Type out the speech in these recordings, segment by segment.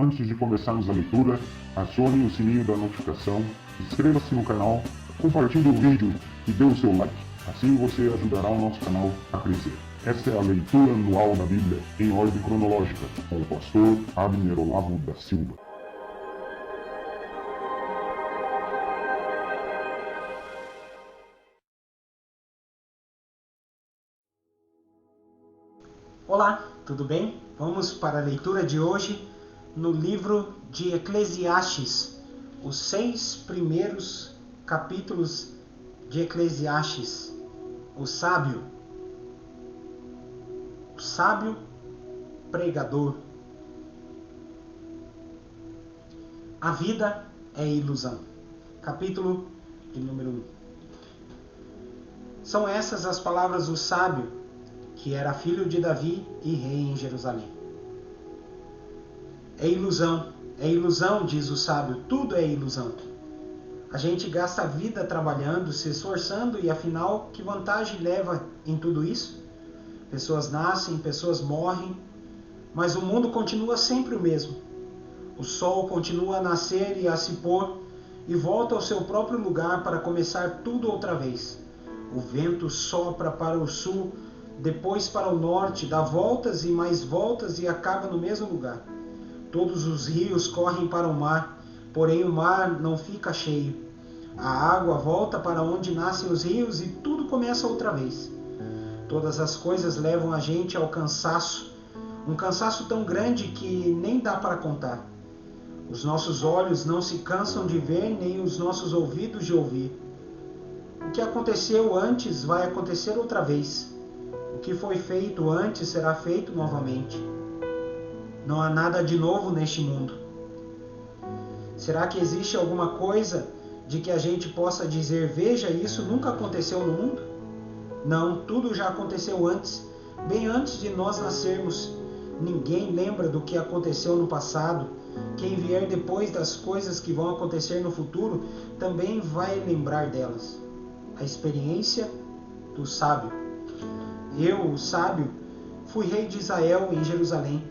Antes de começarmos a leitura, acione o sininho da notificação, inscreva-se no canal, compartilhe o vídeo e dê o seu like. Assim você ajudará o nosso canal a crescer. Esta é a leitura anual da Bíblia em ordem cronológica, com o pastor Abner Olavo da Silva. Olá, tudo bem? Vamos para a leitura de hoje no livro de Eclesiastes, os 6 primeiros capítulos de Eclesiastes. O sábio pregador. A vida é ilusão. Capítulo de número 1. São essas as palavras do sábio, que era filho de Davi e rei em Jerusalém. É ilusão, diz o sábio, tudo é ilusão. A gente gasta a vida trabalhando, se esforçando e afinal, que vantagem leva em tudo isso? Pessoas nascem, pessoas morrem, mas o mundo continua sempre o mesmo. O sol continua a nascer e a se pôr e volta ao seu próprio lugar para começar tudo outra vez. O vento sopra para o sul, depois para o norte, dá voltas e mais voltas e acaba no mesmo lugar. Todos os rios correm para o mar, porém o mar não fica cheio. A água volta para onde nascem os rios e tudo começa outra vez. Todas as coisas levam a gente ao cansaço, um cansaço tão grande que nem dá para contar. Os nossos olhos não se cansam de ver, nem os nossos ouvidos de ouvir. O que aconteceu antes vai acontecer outra vez. O que foi feito antes será feito novamente. Não há nada de novo neste mundo. Será que existe alguma coisa de que a gente possa dizer, veja, isso nunca aconteceu no mundo? Não, tudo já aconteceu antes, bem antes de nós nascermos. Ninguém lembra do que aconteceu no passado. Quem vier depois das coisas que vão acontecer no futuro também vai lembrar delas. A experiência do sábio. Eu, o sábio, fui rei de Israel em Jerusalém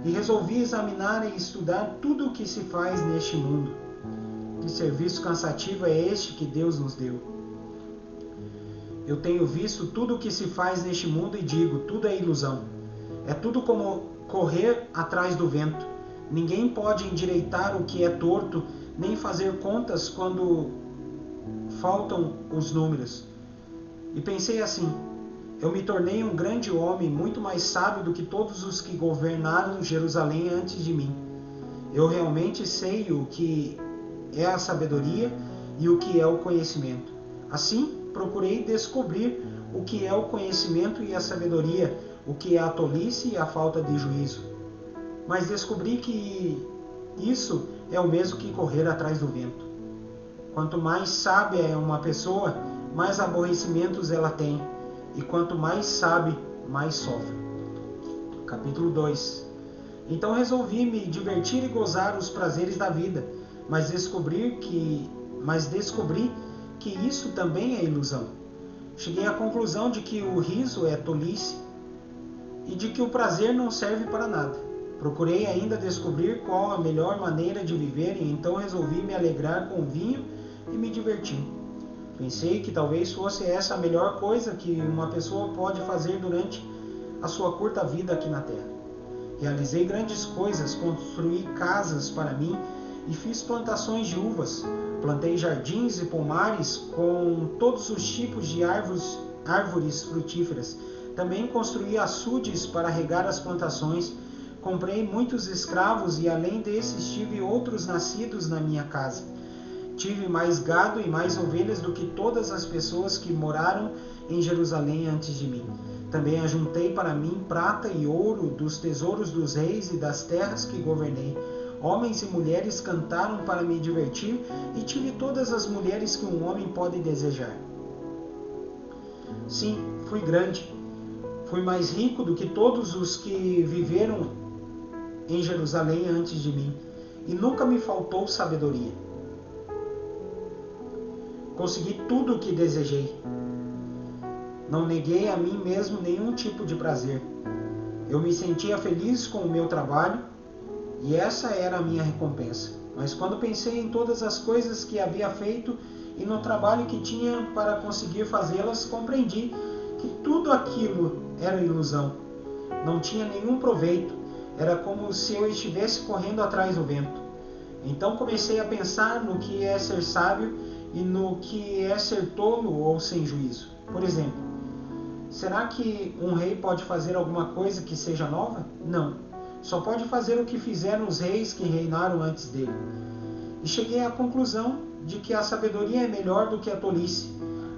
e resolvi examinar e estudar tudo o que se faz neste mundo. Que serviço cansativo é este que Deus nos deu? Eu tenho visto tudo o que se faz neste mundo e digo, tudo é ilusão. É tudo como correr atrás do vento. Ninguém pode endireitar o que é torto, nem fazer contas quando faltam os números. E pensei assim, eu me tornei um grande homem, muito mais sábio do que todos os que governaram Jerusalém antes de mim. Eu realmente sei o que é a sabedoria e o que é o conhecimento. Assim, procurei descobrir o que é o conhecimento e a sabedoria, o que é a tolice e a falta de juízo. Mas descobri que isso é o mesmo que correr atrás do vento. Quanto mais sábia é uma pessoa, mais aborrecimentos ela tem. E quanto mais sabe, mais sofre. Capítulo 2. Então resolvi me divertir e gozar os prazeres da vida, mas descobri que isso também é ilusão. Cheguei à conclusão de que o riso é tolice e de que o prazer não serve para nada. Procurei ainda descobrir qual a melhor maneira de viver e então resolvi me alegrar com vinho e me divertir. Pensei que talvez fosse essa a melhor coisa que uma pessoa pode fazer durante a sua curta vida aqui na Terra. Realizei grandes coisas, construí casas para mim e fiz plantações de uvas. Plantei jardins e pomares com todos os tipos de árvores frutíferas. Também construí açudes para regar as plantações. Comprei muitos escravos e além desses tive outros nascidos na minha casa. Tive mais gado e mais ovelhas do que todas as pessoas que moraram em Jerusalém antes de mim. Também ajuntei para mim prata e ouro dos tesouros dos reis e das terras que governei. Homens e mulheres cantaram para me divertir e tive todas as mulheres que um homem pode desejar. Sim, fui grande. Fui mais rico do que todos os que viveram em Jerusalém antes de mim. E nunca me faltou sabedoria. Consegui tudo o que desejei. Não neguei a mim mesmo nenhum tipo de prazer. Eu me sentia feliz com o meu trabalho e essa era a minha recompensa. Mas quando pensei em todas as coisas que havia feito e no trabalho que tinha para conseguir fazê-las, compreendi que tudo aquilo era ilusão. Não tinha nenhum proveito. Era como se eu estivesse correndo atrás do vento. Então comecei a pensar no que é ser sábio e no que é ser tolo ou sem juízo. Por exemplo, será que um rei pode fazer alguma coisa que seja nova? Não. Só pode fazer o que fizeram os reis que reinaram antes dele. E cheguei à conclusão de que a sabedoria é melhor do que a tolice,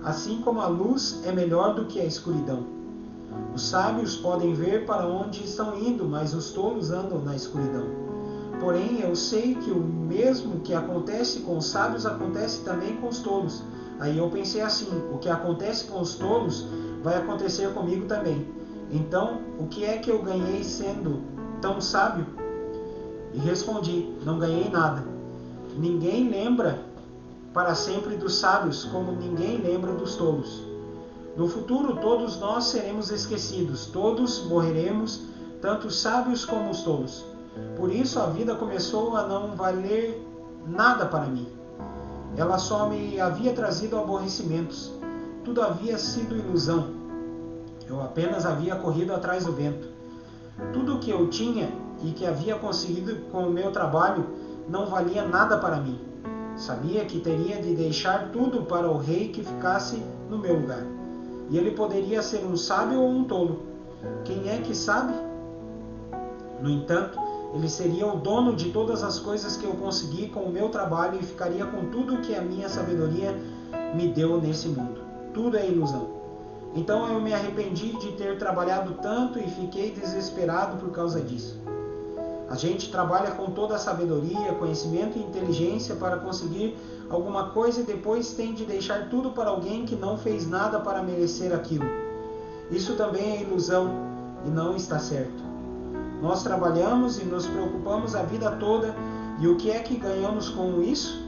assim como a luz é melhor do que a escuridão. Os sábios podem ver para onde estão indo, mas os tolos andam na escuridão. Porém, eu sei que o mesmo que acontece com os sábios acontece também com os tolos. Aí eu pensei assim: o que acontece com os tolos vai acontecer comigo também. Então, o que é que eu ganhei sendo tão sábio? E respondi: não ganhei nada. Ninguém lembra para sempre dos sábios, como ninguém lembra dos tolos. No futuro, todos nós seremos esquecidos, todos morreremos, tanto os sábios como os tolos. Por isso, a vida começou a não valer nada para mim. Ela só me havia trazido aborrecimentos. Tudo havia sido ilusão. Eu apenas havia corrido atrás do vento. Tudo o que eu tinha e que havia conseguido com o meu trabalho não valia nada para mim. Sabia que teria de deixar tudo para o rei que ficasse no meu lugar. E ele poderia ser um sábio ou um tolo. Quem é que sabe? No entanto, ele seria o dono de todas as coisas que eu consegui com o meu trabalho e ficaria com tudo o que a minha sabedoria me deu nesse mundo. Tudo é ilusão. Então eu me arrependi de ter trabalhado tanto e fiquei desesperado por causa disso. A gente trabalha com toda a sabedoria, conhecimento e inteligência para conseguir alguma coisa e depois tem de deixar tudo para alguém que não fez nada para merecer aquilo. Isso também é ilusão e não está certo. Nós trabalhamos e nos preocupamos a vida toda, e o que é que ganhamos com isso?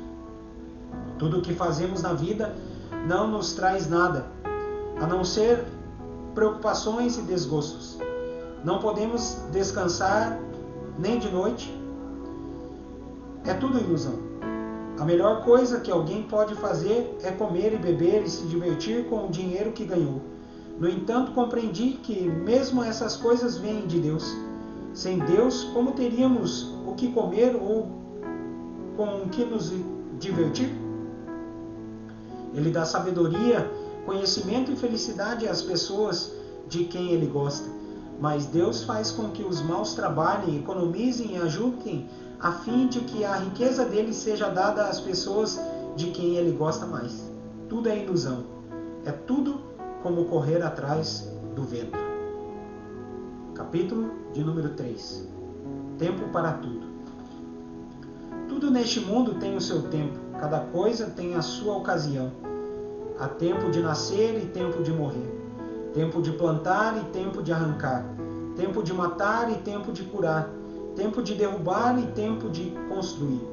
Tudo o que fazemos na vida não nos traz nada, a não ser preocupações e desgostos. Não podemos descansar nem de noite. É tudo ilusão. A melhor coisa que alguém pode fazer é comer e beber e se divertir com o dinheiro que ganhou. No entanto, compreendi que mesmo essas coisas vêm de Deus. Sem Deus, como teríamos o que comer ou com o que nos divertir? Ele dá sabedoria, conhecimento e felicidade às pessoas de quem Ele gosta. Mas Deus faz com que os maus trabalhem, economizem e ajudem, a fim de que a riqueza dele seja dada às pessoas de quem Ele gosta mais. Tudo é ilusão. É tudo como correr atrás do vento. Capítulo de número 3. Tempo para tudo. Tudo neste mundo tem o seu tempo. Cada coisa tem a sua ocasião. Há tempo de nascer e tempo de morrer. Tempo de plantar e tempo de arrancar. Tempo de matar e tempo de curar. Tempo de derrubar e tempo de construir.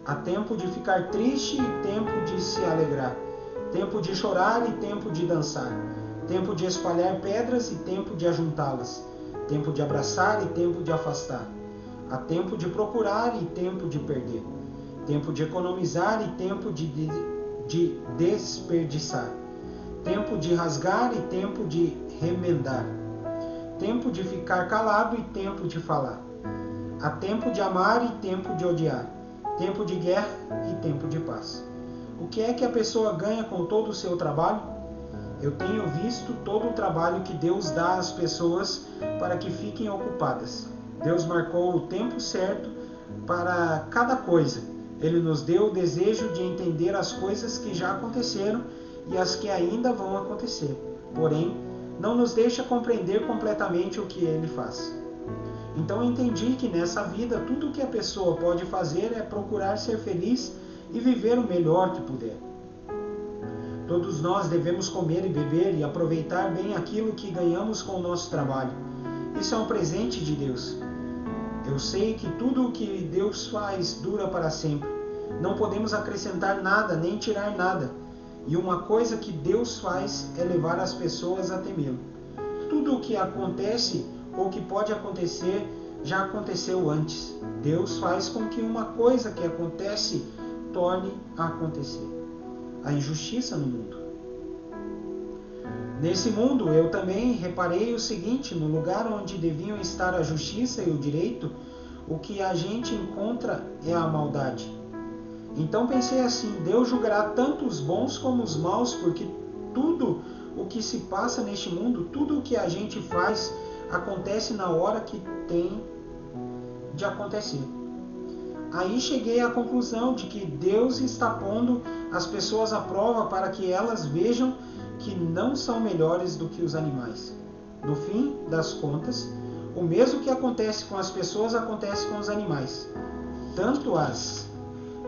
Há tempo de ficar triste e tempo de se alegrar. Tempo de chorar e tempo de dançar. Tempo de espalhar pedras e tempo de ajuntá-las. Tempo de abraçar e tempo de afastar. Há tempo de procurar e tempo de perder. Tempo de economizar e tempo de desperdiçar. Tempo de rasgar e tempo de remendar. Tempo de ficar calado e tempo de falar. Há tempo de amar e tempo de odiar. Tempo de guerra e tempo de paz. O que é que a pessoa ganha com todo o seu trabalho? Eu tenho visto todo o trabalho que Deus dá às pessoas para que fiquem ocupadas. Deus marcou o tempo certo para cada coisa. Ele nos deu o desejo de entender as coisas que já aconteceram e as que ainda vão acontecer. Porém, não nos deixa compreender completamente o que Ele faz. Então entendi que nessa vida tudo o que a pessoa pode fazer é procurar ser feliz e viver o melhor que puder. Todos nós devemos comer e beber e aproveitar bem aquilo que ganhamos com o nosso trabalho. Isso é um presente de Deus. Eu sei que tudo o que Deus faz dura para sempre. Não podemos acrescentar nada nem tirar nada. E uma coisa que Deus faz é levar as pessoas a temê-lo. Tudo o que acontece ou que pode acontecer já aconteceu antes. Deus faz com que uma coisa que acontece torne a acontecer. A injustiça no mundo. Nesse mundo, eu também reparei o seguinte: no lugar onde deviam estar a justiça e o direito, o que a gente encontra é a maldade. Então pensei assim: Deus julgará tanto os bons como os maus, porque tudo o que se passa neste mundo, tudo o que a gente faz, acontece na hora que tem de acontecer. Aí cheguei à conclusão de que Deus está pondo as pessoas à prova para que elas vejam que não são melhores do que os animais. No fim das contas, o mesmo que acontece com as pessoas acontece com os animais. Tanto as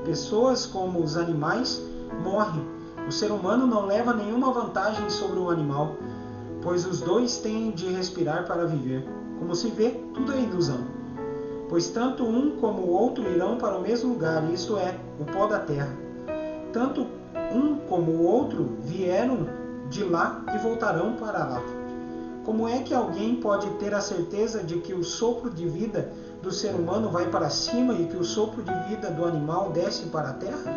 pessoas como os animais morrem. O ser humano não leva nenhuma vantagem sobre o animal, pois os dois têm de respirar para viver. Como se vê, tudo é ilusão. Pois tanto um como o outro irão para o mesmo lugar, isto é, o pó da terra. Tanto um como o outro vieram de lá e voltarão para lá. Como é que alguém pode ter a certeza de que o sopro de vida do ser humano vai para cima e que o sopro de vida do animal desce para a terra?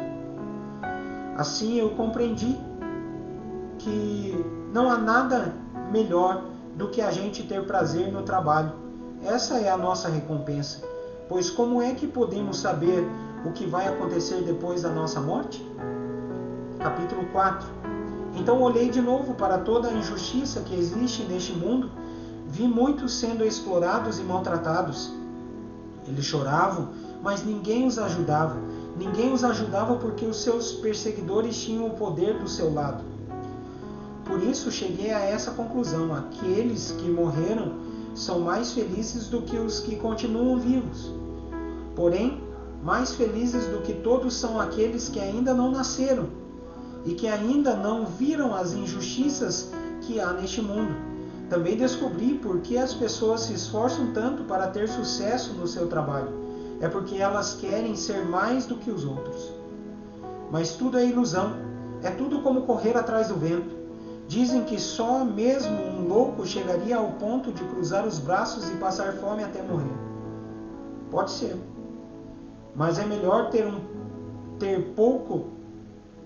Assim eu compreendi que não há nada melhor do que a gente ter prazer no trabalho. Essa é a nossa recompensa. Pois como é que podemos saber o que vai acontecer depois da nossa morte? Capítulo 4. Então olhei de novo para toda a injustiça que existe neste mundo. Vi muitos sendo explorados e maltratados. Eles choravam, mas ninguém os ajudava. Ninguém os ajudava porque os seus perseguidores tinham o poder do seu lado. Por isso cheguei a essa conclusão: aqueles que morreram são mais felizes do que os que continuam vivos. Porém, mais felizes do que todos são aqueles que ainda não nasceram e que ainda não viram as injustiças que há neste mundo. Também descobri por que as pessoas se esforçam tanto para ter sucesso no seu trabalho. É porque elas querem ser mais do que os outros. Mas tudo é ilusão. É tudo como correr atrás do vento. Dizem que só mesmo um louco chegaria ao ponto de cruzar os braços e passar fome até morrer. Pode ser. Mas é melhor ter pouco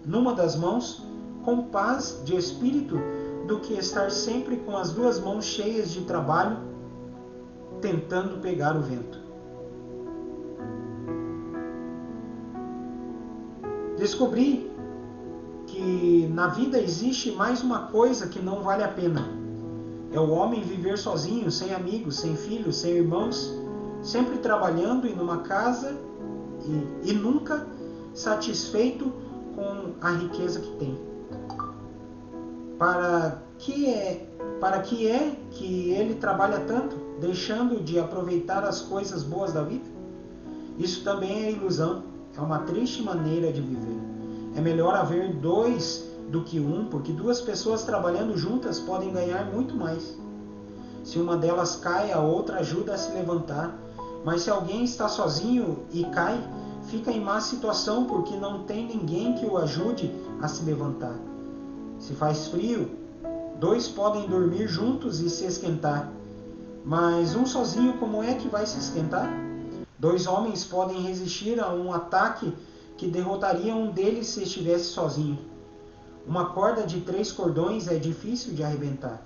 numa das mãos, com paz de espírito, do que estar sempre com as duas mãos cheias de trabalho, tentando pegar o vento. Descobri que na vida existe mais uma coisa que não vale a pena. É o homem viver sozinho, sem amigos, sem filhos, sem irmãos, sempre trabalhando e numa casa e nunca satisfeito com a riqueza que tem. Para que é que ele trabalha tanto, deixando de aproveitar as coisas boas da vida? Isso também é ilusão, é uma triste maneira de viver. É melhor haver dois do que um, porque duas pessoas trabalhando juntas podem ganhar muito mais. Se uma delas cai, a outra ajuda a se levantar. Mas se alguém está sozinho e cai, fica em má situação porque não tem ninguém que o ajude a se levantar. Se faz frio, dois podem dormir juntos e se esquentar. Mas um sozinho, como é que vai se esquentar? Dois homens podem resistir a um ataque que derrotaria um deles se estivesse sozinho. Uma corda de 3 cordões é difícil de arrebentar.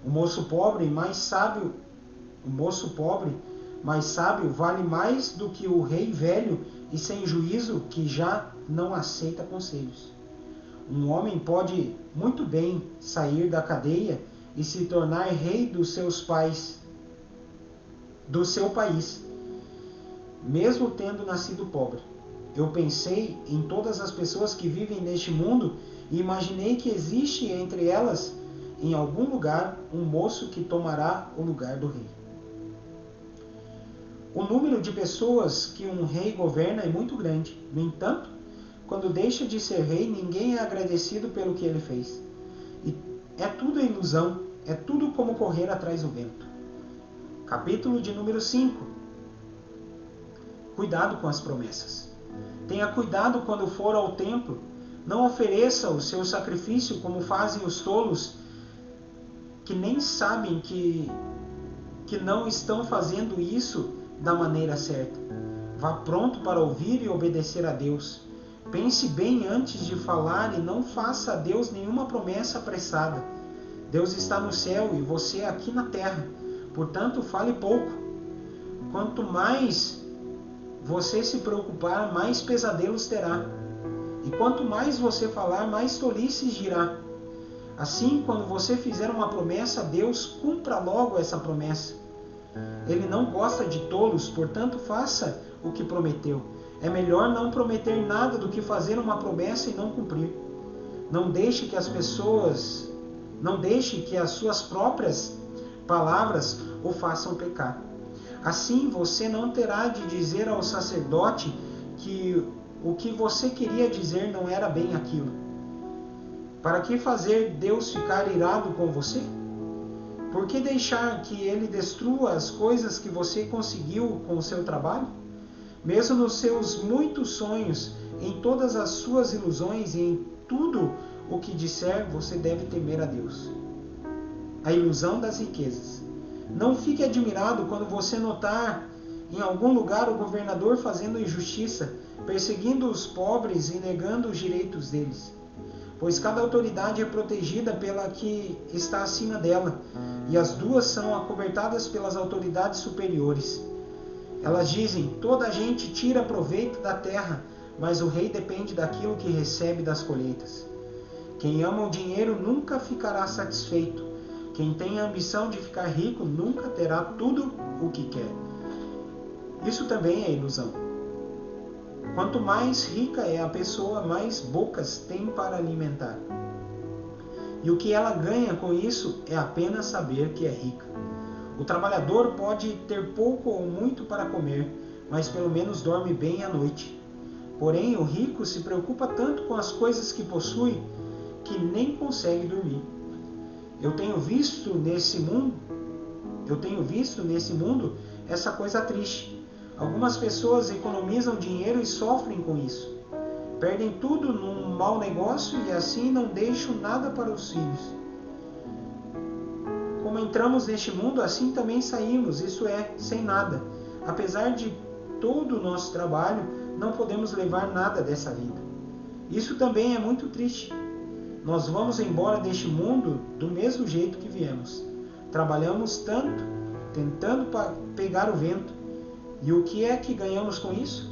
O moço pobre, mais sábio, vale mais do que o rei velho e sem juízo que já não aceita conselhos. Um homem pode muito bem sair da cadeia e se tornar rei do seu país, mesmo tendo nascido pobre. Eu pensei em todas as pessoas que vivem neste mundo e imaginei que existe entre elas, em algum lugar, um moço que tomará o lugar do rei. O número de pessoas que um rei governa é muito grande. No entanto, quando deixa de ser rei, ninguém é agradecido pelo que ele fez. E é tudo ilusão, é tudo como correr atrás do vento. Capítulo de número 5. Cuidado com as promessas. Tenha cuidado quando for ao templo. Não ofereça o seu sacrifício como fazem os tolos, que nem sabem que não estão fazendo isso da maneira certa. Vá pronto para ouvir e obedecer a Deus. Pense bem antes de falar e não faça a Deus nenhuma promessa apressada. Deus está no céu e você aqui na terra. Portanto, fale pouco. Quanto mais você se preocupar, mais pesadelos terá. E quanto mais você falar, mais tolices dirá. Assim, quando você fizer uma promessa a Deus, cumpra logo essa promessa. Ele não gosta de tolos, portanto, faça o que prometeu. É melhor não prometer nada do que fazer uma promessa e não cumprir. Não deixe que as suas próprias palavras o façam pecar. Assim, você não terá de dizer ao sacerdote que o que você queria dizer não era bem aquilo. Para que fazer Deus ficar irado com você? Por que deixar que Ele destrua as coisas que você conseguiu com o seu trabalho? Mesmo nos seus muitos sonhos, em todas as suas ilusões e em tudo o que disser, você deve temer a Deus. A ilusão das riquezas. Não fique admirado quando você notar em algum lugar o governador fazendo injustiça, perseguindo os pobres e negando os direitos deles. Pois cada autoridade é protegida pela que está acima dela, e as duas são acobertadas pelas autoridades superiores. Elas dizem: toda a gente tira proveito da terra, mas o rei depende daquilo que recebe das colheitas. Quem ama o dinheiro nunca ficará satisfeito. Quem tem a ambição de ficar rico nunca terá tudo o que quer. Isso também é ilusão. Quanto mais rica é a pessoa, mais bocas tem para alimentar. E o que ela ganha com isso é apenas saber que é rica. O trabalhador pode ter pouco ou muito para comer, mas pelo menos dorme bem à noite. Porém, o rico se preocupa tanto com as coisas que possui que nem consegue dormir. Eu tenho visto nesse mundo essa coisa triste. Algumas pessoas economizam dinheiro e sofrem com isso. Perdem tudo num mau negócio e assim não deixam nada para os filhos. Como entramos neste mundo, assim também saímos, isso é, sem nada. Apesar de todo o nosso trabalho, não podemos levar nada dessa vida. Isso também é muito triste. Nós vamos embora deste mundo do mesmo jeito que viemos. Trabalhamos tanto, tentando pegar o vento. E o que é que ganhamos com isso?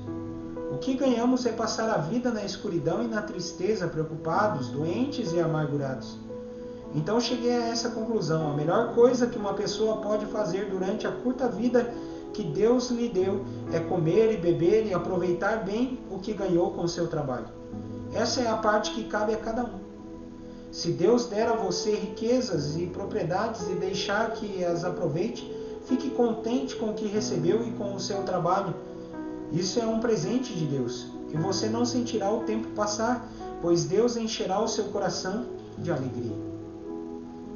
O que ganhamos é passar a vida na escuridão e na tristeza, preocupados, doentes e amargurados. Então cheguei a essa conclusão: a melhor coisa que uma pessoa pode fazer durante a curta vida que Deus lhe deu é comer e beber e aproveitar bem o que ganhou com o seu trabalho. Essa é a parte que cabe a cada um. Se Deus der a você riquezas e propriedades e deixar que as aproveite, fique contente com o que recebeu e com o seu trabalho. Isso é um presente de Deus, e você não sentirá o tempo passar, pois Deus encherá o seu coração de alegria.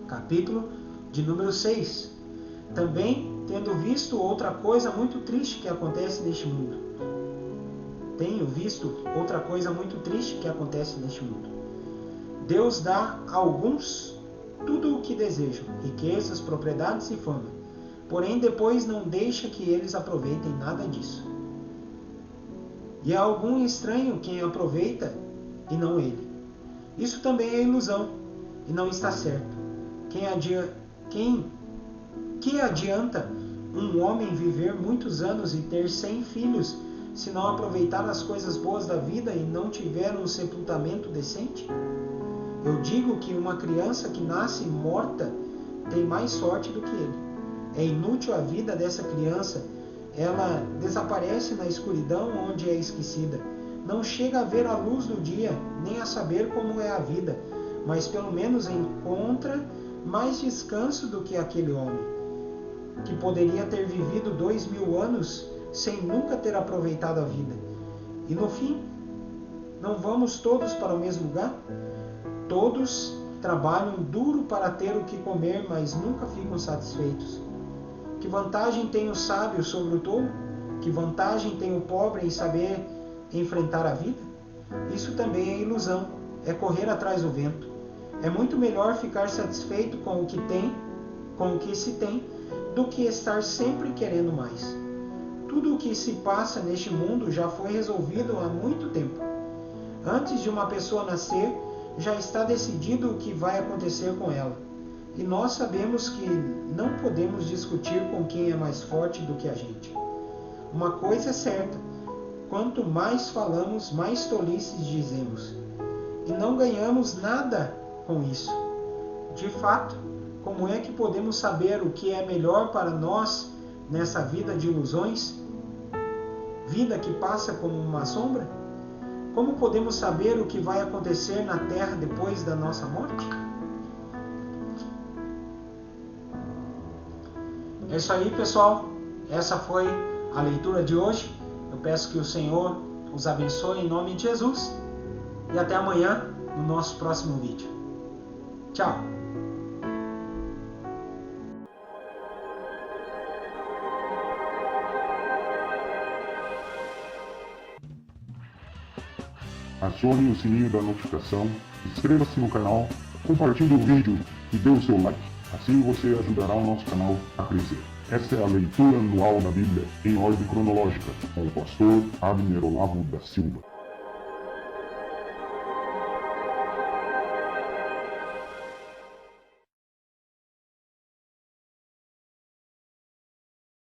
Capítulo de número 6. Também, tendo visto outra coisa muito triste que acontece neste mundo. Deus dá a alguns tudo o que desejam, riquezas, propriedades e fama. Porém, depois não deixa que eles aproveitem nada disso. E há algum estranho quem aproveita e não ele. Isso também é ilusão e não está certo. Que adianta um homem viver muitos anos e ter 100 filhos se não aproveitar as coisas boas da vida e não tiver um sepultamento decente? Eu digo que uma criança que nasce morta tem mais sorte do que ele. É inútil a vida dessa criança. Ela desaparece na escuridão onde é esquecida. Não chega a ver a luz do dia, nem a saber como é a vida, mas pelo menos encontra mais descanso do que aquele homem, que poderia ter vivido 2000 anos sem nunca ter aproveitado a vida. E no fim, não vamos todos para o mesmo lugar? Todos trabalham duro para ter o que comer, mas nunca ficam satisfeitos. Que vantagem tem o sábio sobre o tolo? Que vantagem tem o pobre em saber enfrentar a vida? Isso também é ilusão, é correr atrás do vento. É muito melhor ficar satisfeito com o que se tem, do que estar sempre querendo mais. tudo o que se passa neste mundo já foi resolvido há muito tempo. Antes de uma pessoa nascer, já está decidido o que vai acontecer com ela. E nós sabemos que não podemos discutir com quem é mais forte do que a gente. Uma coisa é certa: quanto mais falamos, mais tolices dizemos. E não ganhamos nada com isso. De fato, como é que podemos saber o que é melhor para nós nessa vida de ilusões? Vida que passa como uma sombra? Como podemos saber o que vai acontecer na Terra depois da nossa morte? É isso aí, pessoal. Essa foi a leitura de hoje. Eu peço que o Senhor os abençoe em nome de Jesus. E até amanhã no nosso próximo vídeo. Tchau! Acione o sininho da notificação, inscreva-se no canal, compartilhe o vídeo e dê o seu like. Assim você ajudará o nosso canal a crescer. Esta é a leitura anual da Bíblia em ordem cronológica, com o pastor Abner Olavo da Silva.